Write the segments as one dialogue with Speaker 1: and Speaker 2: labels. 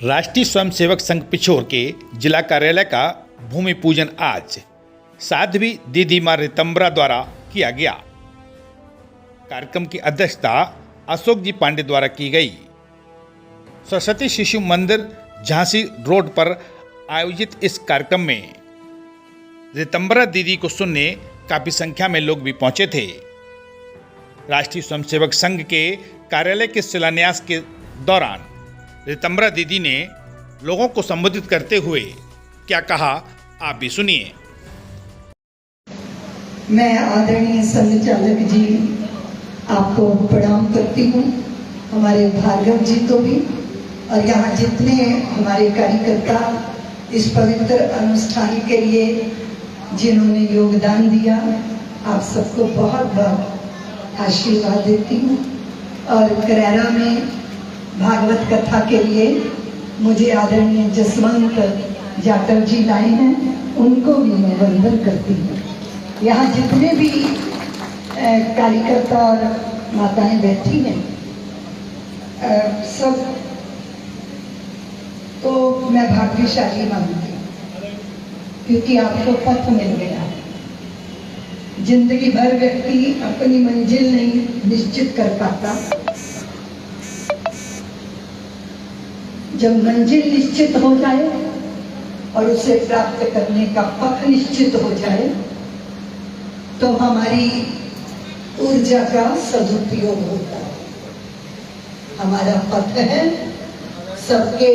Speaker 1: राष्ट्रीय स्वयंसेवक संघ पिछोर के जिला कार्यालय का भूमि पूजन आज साध्वी दीदी मां रितंबरा द्वारा किया गया। कार्यक्रम की अध्यक्षता अशोक जी पांडे द्वारा की गई। सरस्वती शिशु मंदिर झांसी रोड पर आयोजित इस कार्यक्रम में रितंबरा दीदी को सुनने काफी संख्या में लोग भी पहुंचे थे। राष्ट्रीय स्वयंसेवक संघ के कार्यालय के शिलान्यास के दौरान रितंबरा दीदी ने लोगों को संबोधित करते हुए क्या कहा, आप भी सुनिए।
Speaker 2: मैं आदरणीय संचालक जी आपको प्रणाम करती हूँ, हमारे भार्गव जी को भी, और यहाँ जितने हमारे कार्यकर्ता इस पवित्र अनुष्ठान के लिए जिन्होंने योगदान दिया, आप सबको बहुत बहुत आशीर्वाद देती हूँ। और करेरा में भागवत कथा के लिए मुझे आदरणीय जसवंत जाटव जी लाए हैं, उनको भी मैं वंदन करती हूँ। यहाँ जितने भी कार्यकर्ता और माताएं बैठी हैं, सब तो मैं भाग्यशाली मानती हूँ, क्योंकि आपको पथ मिल गया है। जिंदगी भर व्यक्ति अपनी मंजिल नहीं निश्चित कर पाता, जब मंजिल निश्चित हो जाए और उसे प्राप्त करने का पथ निश्चित हो जाए तो हमारी ऊर्जा का सदुपयोग होता है। हमारा पथ है सबके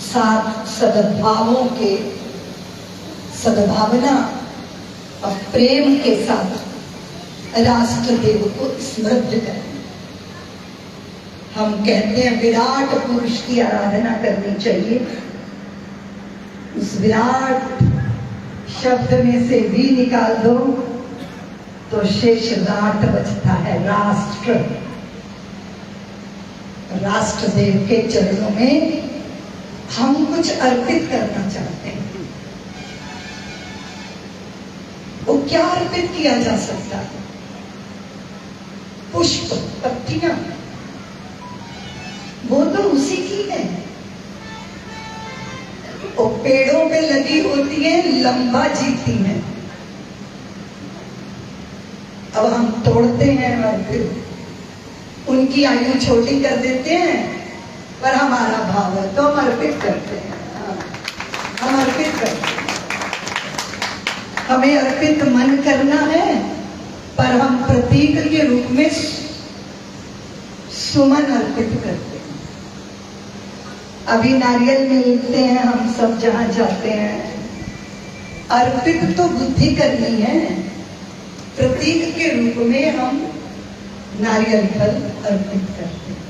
Speaker 2: साथ सद्भावों के, सद्भावना और प्रेम के साथ राष्ट्र देव को स्मृत करें। हम कहते हैं विराट पुरुष की आराधना करनी चाहिए। उस विराट शब्द में से भी निकाल दो तो शेष राट बचता है राष्ट्र। राष्ट्र देव के चरणों में हम कुछ अर्पित करना चाहते हैं। वो क्या अर्पित किया जा सकता है? पुष्प, पत्तियां, वो तो उसी की है। वो पेड़ों पे लगी होती है, लंबा जीती है। अब हम तोड़ते हैं और फिर उनकी आयु छोटी कर देते हैं, पर हमारा भाव है तो हम अर्पित करते हैं। हम अर्पित करते हैं, हमें अर्पित मन करना है, पर हम प्रतीक के रूप में सुमन अर्पित करते हैं। अभी नारियल मिलते हैं हम सब जहां जाते हैं। अर्पित तो बुद्धि करनी है, प्रतीक के रूप में हम नारियल फल अर्पित करते हैं।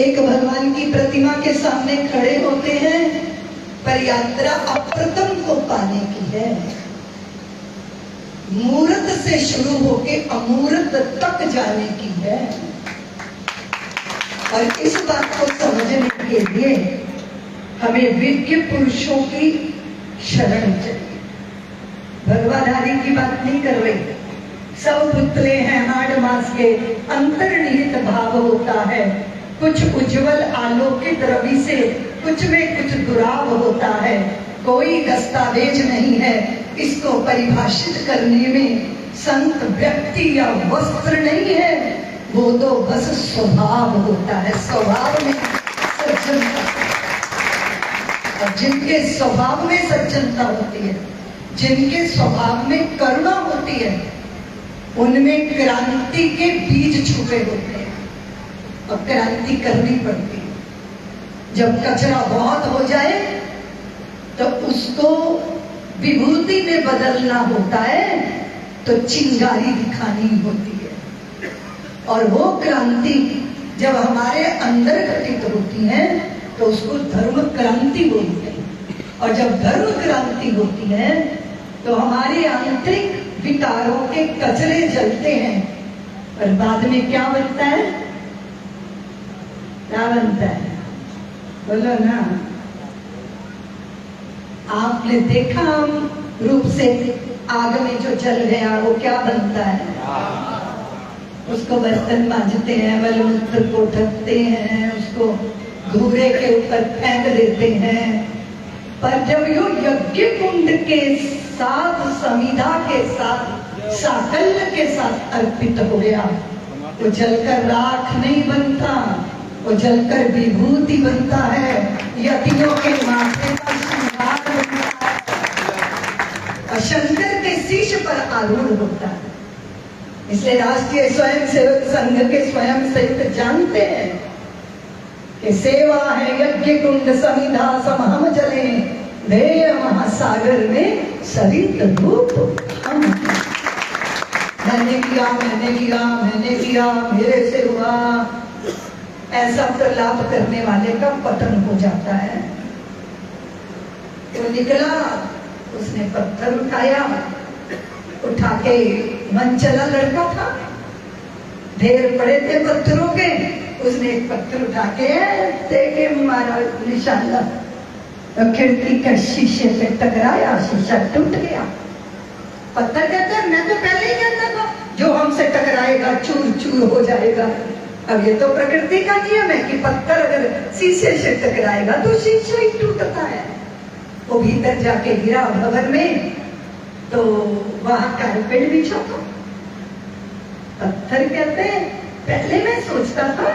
Speaker 2: एक भगवान की प्रतिमा के सामने खड़े होते हैं, पर यात्रा अप्रतम को पाने की है। मूर्त से शुरू होके अमूर्त तक जाने की है। और इस बात को समझने के लिए हमें विज्ञ पुरुषों की शरण चाहिए। भगवाधारी की बात नहीं कर रही, सब पुतले हैं हाड़ मास के, अंतर्निहित भाव होता है। कुछ उज्जवल आलोकित रवि से कुछ में कुछ दुराव होता है। कोई दस्तावेज नहीं है इसको परिभाषित करने में। संत व्यक्ति या वस्त्र नहीं है, वो तो बस स्वभाव होता है। स्वभाव में सज्जनता, और जिनके स्वभाव में सज्जनता होती है, जिनके स्वभाव में करुणा होती है, उनमें क्रांति के बीज छुपे होते हैं और क्रांति करनी पड़ती है। जब कचरा बहुत हो जाए तो उसको विभूति में बदलना होता है, तो चिंगारी दिखानी होती है। और वो क्रांति जब हमारे अंदर घटित होती है तो उसको धर्म क्रांति बोलते हैं। और जब धर्म क्रांति होती है तो हमारे आंतरिक विकारों के कचरे जलते हैं, और बाद में क्या बनता है? क्या बनता है? बोलो ना। आपने देखा हम रूप से आग में जो जल गया वो क्या बनता है? उसको बर्तन मांजते हैं, मलमूत्र को ढकते हैं, उसको उसको घूरे के ऊपर फेंक देते हैं। पर जब यो यज्ञ कुंड के साथ, समिधा के साथ, साकल्य के साथ अर्पित हो गया, वो जलकर राख नहीं बनता, वो जलकर विभूति बनता है, यतियों के माथे पर श्रृंगार बनता है और शंकर के शीश पर आरूढ़ होता है। इसलिए राष्ट्रीय स्वयंसेवक संघ के स्वयं सेवक जानते हैं कि सेवा है यज्ञ कुंड समिधा समहम जले, ध्येय महासागर में सरित रूप हम। मैंने किया, मेरे से हुआ, ऐसा प्रलाप करने वाले का पतन हो जाता है। तो निकला, उसने पत्थर उठाया, उठा के मन चला लड़का था, ढेर पड़े थे पत्थरों के, उसने एक पत्थर उठा के देखे मारा निशाना, तो खिड़की का शीशे पे टकराया, शीशा टूट गया। पत्थर कहता है मैं तो पहले ही जानता था जो हमसे टकराएगा चूर चूर हो जाएगा। अब ये तो प्रकृति का नियम है कि पत्थर अगर शीशे से टकराएगा तो शीशा ही टूटता है। वो भीतर जाके गिरा भवन में, तो वहां कारपेट बिछा था। पत्थर कहते हैं पहले मैं सोचता था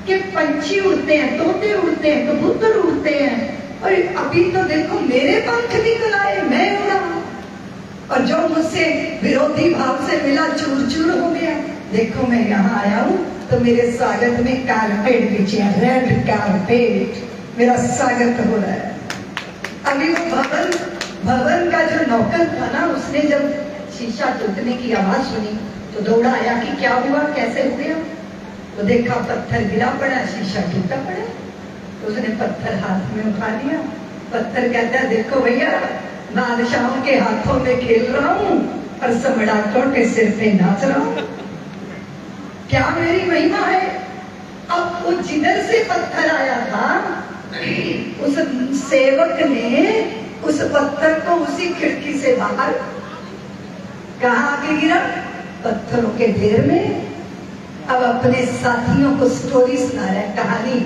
Speaker 2: कि पंछी उड़ते हैं, तोते उड़ते हैं, कबूतर उड़ते हैं, और अभी तो देखो मेरे पंख निकल आए, मैं उड़ा, और जो मुझसे विरोधी भाव से मिला चूर चूर हो गया। देखो मैं यहाँ आया हूँ तो मेरे स्वागत में कारपेट बिछे, रेड कारपेट, मेरा स्वागत हो रहा है। अभी वो भवन का जो नौकर था ना, उसने जब शीशा टूटने की आवाज सुनी तो दौड़ा आया कि क्या हुआ, कैसे हो गया। तो देखा पत्थर गिरा पड़ा, शीशा टूटा पड़ा, तो उसने पत्थर हाथ में उठा लिया। पत्थर कहता है देखो भैया, बादशाहों के हाथों में खेल रहा हूँ और सम्राटों के सिर पे नाच रहा हूँ, क्या मेरी महिमा है। अब वो जिधर से पत्थर आया था, उस सेवक ने उस पत्थर को उसी खिड़की से बाहर कहाँ आके गिरा, पत्थरों के ढेर में। अब अपने साथियों को स्टोरी सुना रहा है, कहानी।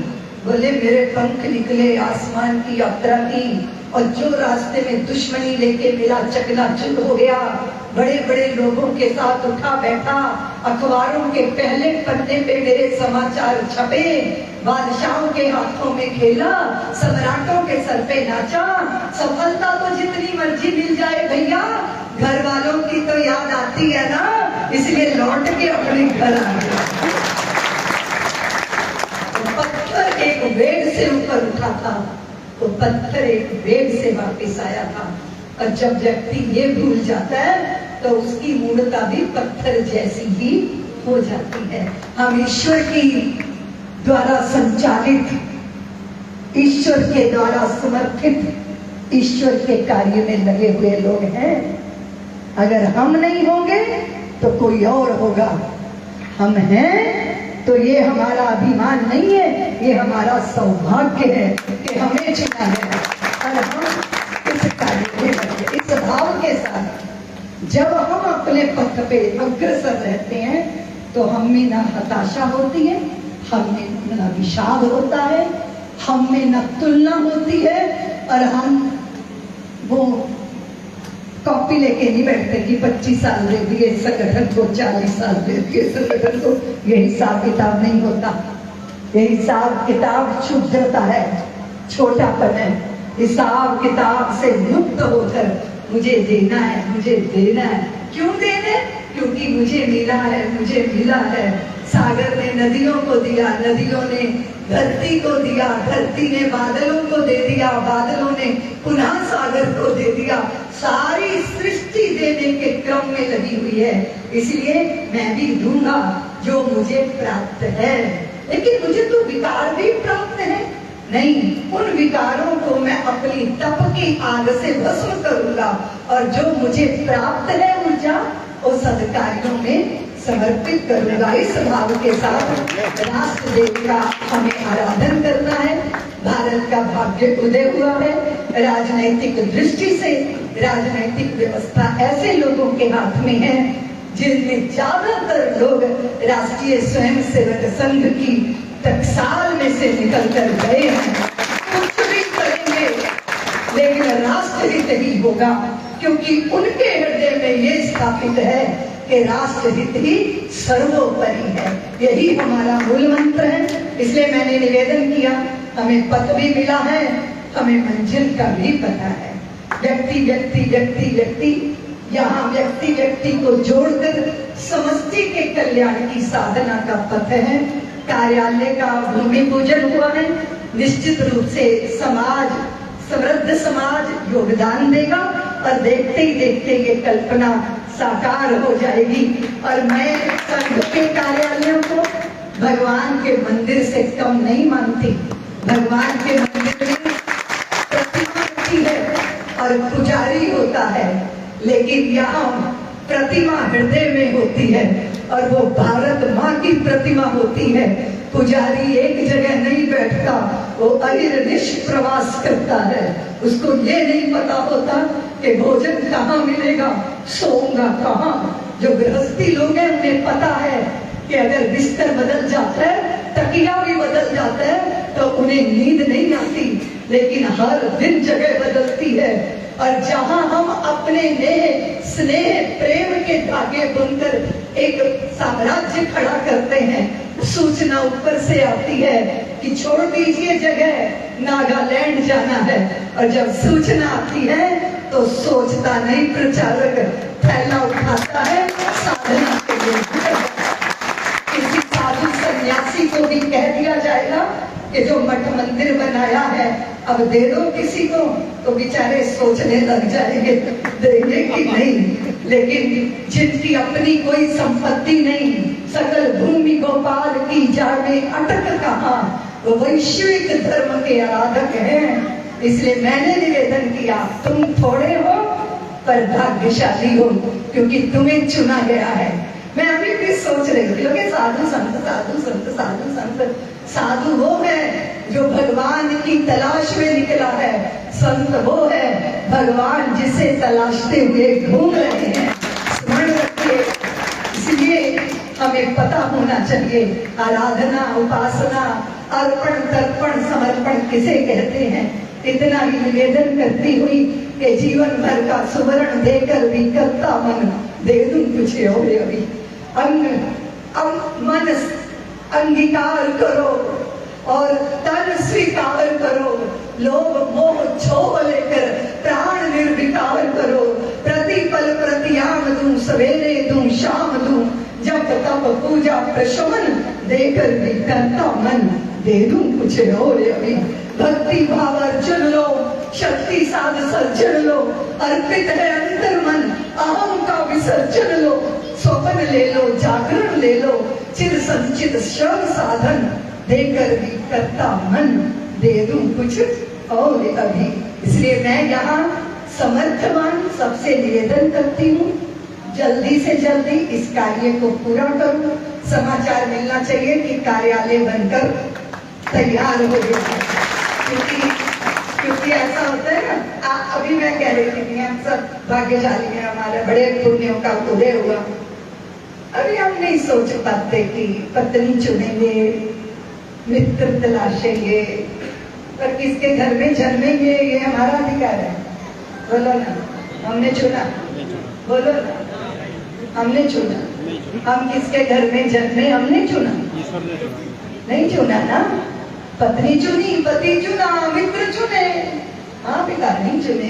Speaker 2: बोले मेरे पंख निकले, आसमान की यात्रा की, और जो रास्ते में दुश्मनी लेके मिला चकनाचूर हो गया। बड़े बड़े लोगों के साथ उठा बैठा, अखबारों के पहले पन्ने पे मेरे समाचार छपे, बादशाहों के हाथों में खेला, सम्राटों के सर पे नाचा। सफलता तो जितनी मर्जी मिल जाए भैया, घर वालों की तो याद आती है ना, इसलिए लौट के अपने घर आ गया। पत्थर एक वेग से ऊपर उठा था, तो पत्थर एक वेग से वापस आया था। और जब व्यक्ति ये भूल जाता है तो उसकी मूर्ता भी पत्थर जैसी ही हो जाती है। हम ईश्वर की द्वारा संचालित, ईश्वर के द्वारा समर्थित, ईश्वर के कार्य में लगे हुए लोग हैं। अगर हम नहीं होंगे तो कोई और होगा, हम हैं तो ये हमारा अभिमान नहीं है, ये हमारा सौभाग्य है कि हमें चुना है। और हम इस कार्य में लगे, इस भाव के साथ जब हम अपने पथ पे अग्रसर रहते हैं तो हम में ना हताशा होती है, हम में ना विषाद होता है, हम में ना तुलना होती है, और हम वो कॉपी लेके नहीं बैठते कि 25 साल दे दिए संगठन को, 40 साल दे दिए संगठन को। ये हिसाब किताब नहीं होता, ये हिसाब किताब शुद्धता है, छोटापन है। हिसाब किताब से मुक्त होकर मुझे देना है, मुझे देना है। क्यों देना है? क्योंकि मुझे मिला है, मुझे मिला है। सागर ने नदियों को दिया, नदियों ने धरती को दिया, धरती ने बादलों को दे दिया, बादलों ने पुनः सागर को दे दिया। सारी सृष्टि देने के क्रम में लगी हुई है, इसलिए मैं भी दूंगा जो मुझे प्राप्त है। लेकिन मुझे तो विकार भी प्राप्त है नहीं, उन विकारों को मैं अपनी तप की आग से भस्म करूंगा, और जो मुझे प्राप्त है ऊर्जा, वो सदकार्यों में समर्पित करूंगा। इस भाव के साथ राष्ट्र देव का हमें आराधन करना है। भारत का भाग्य उदय हुआ है, राजनैतिक दृष्टि से राजनैतिक व्यवस्था ऐसे लोगों के हाथ में है जिनमें ज्यादातर लोग राष्ट्रीय स्वयंसेवक संघ की टकसाल में से निकल कर गए हैं। कुछ भी करेंगे लेकिन राष्ट्र हित ही होगा, क्योंकि उनके हृदय में ये स्थापित है कि राष्ट्र हित ही सर्वोपरि है। यही हमारा मूल मंत्र है। इसलिए मैंने निवेदन किया, हमें पद भी मिला है, हमें मंजिल का भी पता है। व्यक्ति व्यक्ति व्यक्ति व्यक्ति, यहाँ व्यक्ति व्यक्ति को जोड़कर समष्टि के कल्याण की साधना का पथ है। कार्यालय का भूमि पूजन हुआ है। निश्चित रूप से समाज, समृद्ध समाज योगदान देगा और देखते ही देखते ये कल्पना साकार हो जाएगी। और मैं संघ के कार्यालयों को भगवान के मंदिर से कम नहीं मानती। भगवान के मंदिर में प्रतिमा होती है और पुजारी होता है, लेकिन यहाँ प्रतिमा हृदय में होती है और वो भारत माँ की प्रतिमा होती है। पुजारी एक जगह नहीं बैठता, वो अनिर्दिश प्रवास करता है। उसको ये नहीं पता होता कि भोजन कहाँ मिलेगा, सोऊंगा कहाँ। जो गृहस्थी लोग हैं उन्हें पता है कि अगर बिस्तर बदल जाता है, तकिया भी बदल जाता है, तो उन्हें नींद नहीं आती, लेकिन हर दिन जगह बदलती है। और जहां हम अपने स्नेह प्रेम के धागे बुनकर एक साम्राज्य खड़ा करते हैं, सूचना ऊपर से आती है कि छोड़ दीजिए जगह, नागालैंड जाना है। और जब सूचना आती है तो सोचता नहीं प्रचारक, थैला उठाता है साधना के लिए। किसी साधु सन्यासी को भी कह दिया जाएगा कि जो मठ मंदिर बनाया है अब दे दो किसी को, तो बेचारे सोचने लग जाएंगे देंगे कि नहीं। लेकिन जिनकी अपनी कोई संपत्ति नहीं, सकल भूमि गोपाल की जाने अटक कहाँ, वो वैश्विक धर्म के आराधक हैं। इसलिए मैंने निवेदन किया, तुम थोड़े हो पर भाग्यशाली हो, क्योंकि तुम्हें चुना गया है। मैं अभी भी सोच रही थी कि साधु संत साधु संत साधु संत, साधु वो है जो भगवान की तलाश में निकला है, संत वो है भगवान जिसे तलाशते हुए घूम रहे हैं। स्मरण रखिए, इसलिए हमें पता होना चाहिए आराधना, उपासना, अर्पण, तर्पण, समर्पण किसे कहते हैं। इतना ही निवेदन करती हुई कि जीवन भर का सुवर्ण देकर भी करता मन दे दूं कुछ और अभी। मन अंगीकार करो और तन स्वीकार करो, लोभ मोह क्षोभ लेकर प्राण निर्विकार करो। प्रतिपल प्रतियाम दूं, सवेरे दूं, शाम दूं, जब तब पूजा प्रशमन देकर भी करता मन दे दूं कुछ और अभी। भक्ति भाव अर्जुन लो, शक्ति साध सर्जन लो, अर्पित है अंतर मन, अहम का विसर्जन लो। स्वप्न ले लो, जागरण ले लो, चिर संचित श्रम साधन देकर भी करता मन दे दूं कुछ और अभी। इसलिए मैं यहाँ समर्थवान सबसे निवेदन करती हूँ, जल्दी से जल्दी इस कार्य को पूरा करूं। समाचार मिलना चाहिए कि कार्यालय बनकर तैयार हो गया है, क्योंकि ऐसा होता है ना। अभी मैं कह रही थी कि हम सब भाग्यशाली हैं, हमारे बड़े पुण्यों का उदय हुआ। अभी हम नहीं सोच पाते कि पत्नी चुनेंगे, मित्र तलाशेंगे, पर किसके घर में जन्मेंगे ये हमारा अधिकार है। बोलो ना, हमने चुना, बोलो ना, हमने चुना। हम किसके घर में जन्मे, हमने चुना, नहीं चुना ना। पत्नी चुनी, पति चुना, मित्र चुने, हाँ पिता नहीं चुने।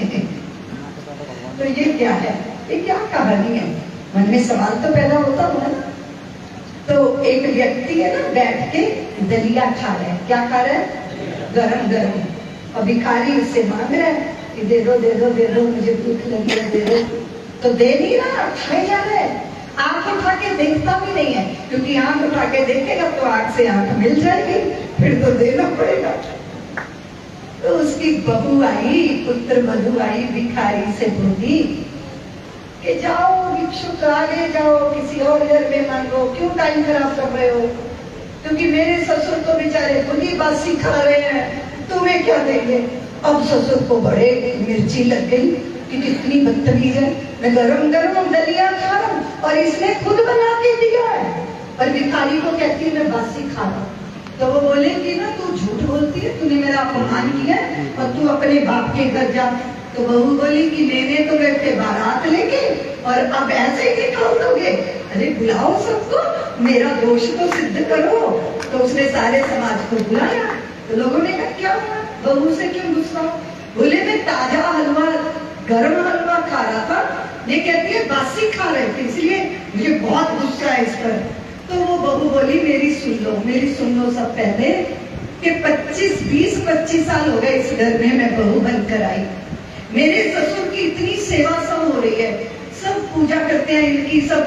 Speaker 2: तो ये क्या है, ये क्या कहानी है? मन में सवाल तो पैदा होता हुआ ना। तो एक व्यक्ति है ना, बैठ के दलिया खा रहा है। क्या खा रहा है? गरम गरम। और भिखारी उससे मांग रहा है कि दे दो दे दो दे दो, मुझे भूख लगी है, दे दो। तो दे नहीं रहा, खाए जा रहा है। आंख उठा के देखता भी नहीं है, क्योंकि आंख उठा के देखेगा तो आंख से आंख मिल जाएगी, फिर तो देना पड़ेगा। तो उसकी बहू आई, पुत्र बधू आई, भिखारी से बोली कि जाओ भिक्षुक, आगे जाओ, किसी और घर में मांगो, क्यों टाइम खराब कर रहे हो? क्योंकि मेरे ससुर तो बेचारे खुली बासी खा रहे हैं, तुम्हें क्या देंगे? अब ससुर को बड़े मिर्ची लग गई कि कितनी बदतमीज है, मैं गरम गरम दलिया खा रहा हूँ और इसने खुद बना के दिया है। और भिखारी को कहती है मैं बासी खा रहा हूँ। तो वो बोलेंगी ना तू झूठ बोलती है, तूने मेरा अपमान किया है और तू अपने बाप के घर जा। तो बहू बोली कि मैंने तो बैठे बारात लेके और अब ऐसे ही निकाल दोगे। अरे बुलाओ सबको, मेरा दोष तो सिद्ध करो। तो उसने सारे समाज को बुलाया। तो लोगों ने कहा क्या हुआ, बहू से क्यों गुस्सा? बोले मैं ताजा हलवा, गर्म हलवा खा रहा था, ये कहती है बासी खा रहे थे, इसलिए मुझे बहुत गुस्सा है इस पर। तो वो बहू बोली मेरी सुन लो सब पहले कि 20-25 साल हो गए इस घर में मैं बहू बनकर आई। मेरे ससुर की इतनी सेवा सब हो रही है, सब पूजा करते हैं इनकी, सब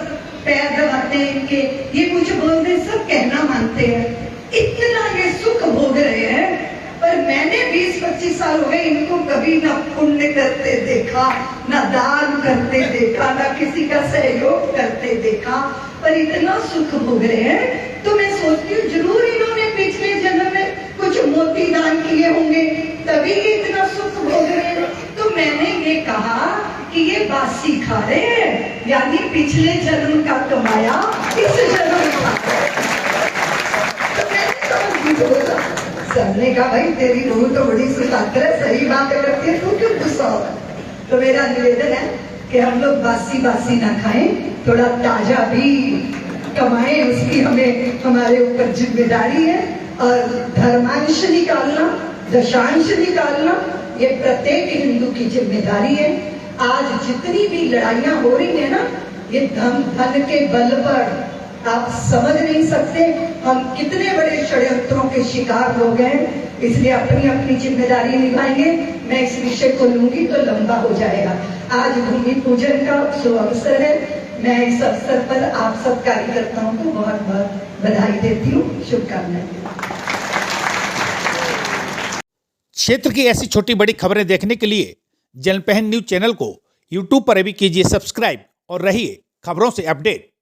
Speaker 2: पैर दबाते हैं इनके, ये कुछ बोलते सब कहना मानते हैं, इतना ये सुख भोग रहे हैं। पर मैंने 20-25 साल हो गए इनको कभी ना पुण्य करते देखा, ना दान करते देखा, ना किसी का सहयोग करते देखा, पर इतना सुख भोग रहे हैं। तो मैं सोचती हूँ जरूर इन्होंने पिछले जन्म में कुछ मोती दान किए होंगे, तभी ये इतना सुख भोग रहे हैं। तो मैंने ये कहा कि ये बासी खा रहे हैं, यानी पिछले जन्म का कमाया इस जन्म में खा रहे हैं। तो मैंने बोला, सबने कहा भाई तेरी बहू तो बड़ी सुधाकर है, सही बात करती है, तू क्यों गुस्सा होगा? तो मेरा निवेदन है कि हम लोग बासी ना खाएं, थोड़ा ताजा भी कमाएं, उसकी हमें हमारे ऊपर जिम्मेदारी है। और धर्मांश निकालना, दशांश निकालना, ये प्रत्येक हिंदू की जिम्मेदारी है। आज जितनी भी लड़ाइयां हो रही है ना, ये धन के बल पर, आप समझ नहीं सकते हम कितने बड़े षड्यंत्रों के शिकार हो गए। इसलिए अपनी अपनी जिम्मेदारी निभाएंगे। मैं इस विषय को लूंगी तो लंबा हो जाएगा। आज भूमि पूजन का शुभ अवसर है, मैं इस अवसर पर आप सब कार्यकर्ताओं को बहुत बहुत बधाई देती हूँ, शुभकामनाएं।
Speaker 1: क्षेत्र की ऐसी छोटी बड़ी खबरें देखने के लिए जनपहन न्यूज चैनल को यूट्यूब पर भी कीजिए सब्सक्राइब और रहिए खबरों से अपडेट।